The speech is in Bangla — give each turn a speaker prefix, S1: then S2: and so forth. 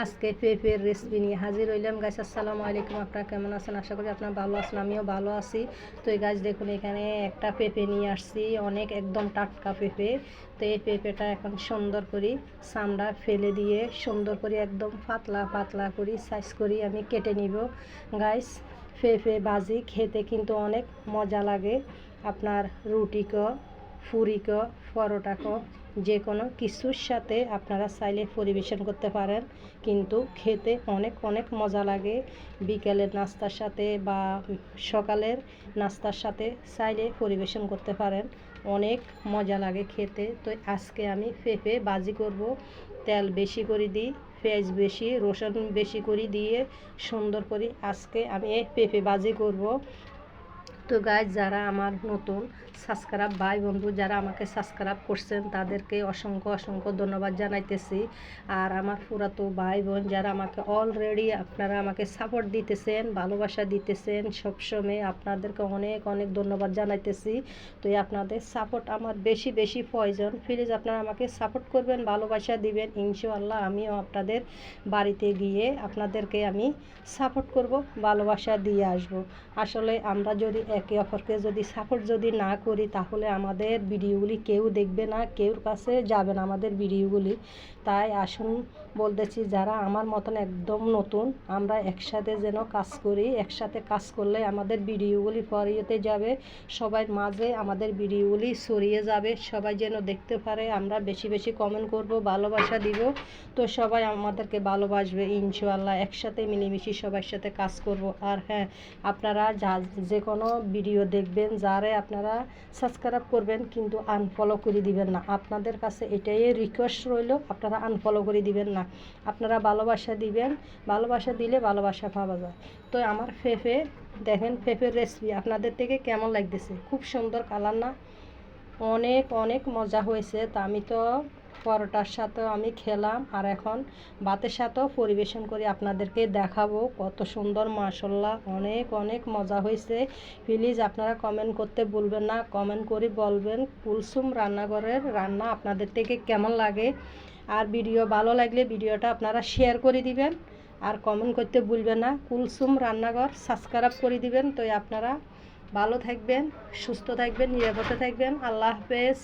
S1: আজকে পেঁপের রেসিপি নিয়ে হাজির হইলাম গাইস। আসসালামু আলাইকুম, আপনারা কেমন আছেন? আশা করি আপনারা ভালো আছেন, আমিও ভালো আছি। তো এই গাছ দেখুন, এখানে একটা পেঁপে নিয়ে আসছি, অনেক একদম টাটকা পেঁপে। তো এই পেঁপেটা এখন সুন্দর করে চামড়া ফেলে দিয়ে সুন্দর করে একদম পাতলা পাতলা করে সাইজ করে আমি কেটে নিব গাইস। পেঁপে ভাজি খেতে কিন্তু অনেক মজা লাগে। আপনার রুটিক, ফুরিক, পরোটাক, যে কোনো কিছুর সাথে আপনারা চাইলে পরিবেশন করতে পারেন, কিন্তু খেতে অনেক অনেক মজা লাগে। বিকেলের নাস্তার সাথে বা সকালের নাস্তার সাথে চাইলে পরিবেশন করতে পারেন, অনেক মজা লাগে খেতে। তো আজকে আমি পেঁপে ভাজি করব, তেল বেশি করে দিই, পেঁয়াজ বেশি, রসুন বেশি করে দিয়ে সুন্দর করে আজকে আমি এই পেঁপে ভাজি করব। তো গাইজ, যারা আমার নতুন সাবস্ক্রাইব ভাই বন্ধু যারা আমাকে সাবস্ক্রাইব করছেন তাদেরকে অসংখ্য অসংখ্য ধন্যবাদ জানাইতেছি। আর আমার পুরাতো ভাই বোন যারা আমাকে অলরেডি আপনারা আমাকে সাপোর্ট দিতেছেন, ভালোবাসা দিতেছেন সবসময়, আপনাদেরকে অনেক অনেক ধন্যবাদ জানাইতেছি। তো এই আপনাদের সাপোর্ট আমার বেশি বেশি প্রয়োজন। প্লিজ আপনারা আমাকে সাপোর্ট করবেন, ভালোবাসা দিবেন, ইনশাআল্লাহ আমিও আপনাদের বাড়িতে গিয়ে আপনাদেরকে আমি সাপোর্ট করব, ভালোবাসা দিয়ে আসব। আসলে আমরা যদি একে অপরকে যদি সাপোর্ট যদি না করি তাহলে আমাদের ভিডিওগুলি কেউ দেখবে না, কেউর কাছে যাবে না আমাদের ভিডিওগুলি। তাই আসুন বলতেছি, যারা আমার মতন একদম নতুন, আমরা একসাথে যেন কাজ করি, একসাথে কাজ করলে আমাদের ভিডিওগুলি ছড়িয়ে যাবে, সবার মাঝে আমাদের ভিডিওগুলি ছড়িয়ে যাবে, সবাই যেন দেখতে পারে। আমরা বেশি বেশি কমেন্ট করব, ভালোবাসা দিব, তো সবাই আমাদেরকে ভালোবাসবে ইনশাআল্লাহ। একসাথে মিলেমিশে সবার সাথে কাজ করব। আর হ্যাঁ, আপনারা যে কোনো ভিডিও দেখবেন, যারে আপনারা সাবস্ক্রাইব করবেন কিন্তু আনফলো করে দিবেন না। আপনাদের কাছে এটাই রিকোয়েস্ট রইল, আপনারা আনফলো করে দিবেন না, আপনারা ভালোবাসা দিবেন, ভালোবাসা দিলে ভালোবাসা পাওয়া যায়। তো আমার পেঁপে দেখেন, পেঁপের রেসিপি আপনাদের থেকে কেমন লাগতেছে? খুব সুন্দর কালার না? অনেক অনেক মজা হয়েছে। তা আমি তো পরোটার সাথেও আমি খেলাম, আর এখন ভাতের সাথেও পরিবেশন করে আপনাদেরকে দেখাবো কত সুন্দর, মাশাআল্লাহ অনেক অনেক মজা হয়েছে। প্লিজ আপনারা কমেন্ট করতে ভুলবেন না, কমেন্ট করে বলবেন কুলসুম রান্নাঘরের রান্না আপনাদের থেকে কেমন লাগে। আর ভিডিও ভালো লাগলে ভিডিওটা আপনারা শেয়ার করে দিবেন, আর কমেন্ট করতে ভুলবেন না। কুলসুম রান্নাঘর সাবস্ক্রাইব করে দিবেন। তো আপনারা ভালো থাকবেন, সুস্থ থাকবেন, নিরাপদে থাকবেন। আল্লাহ হাফেজ।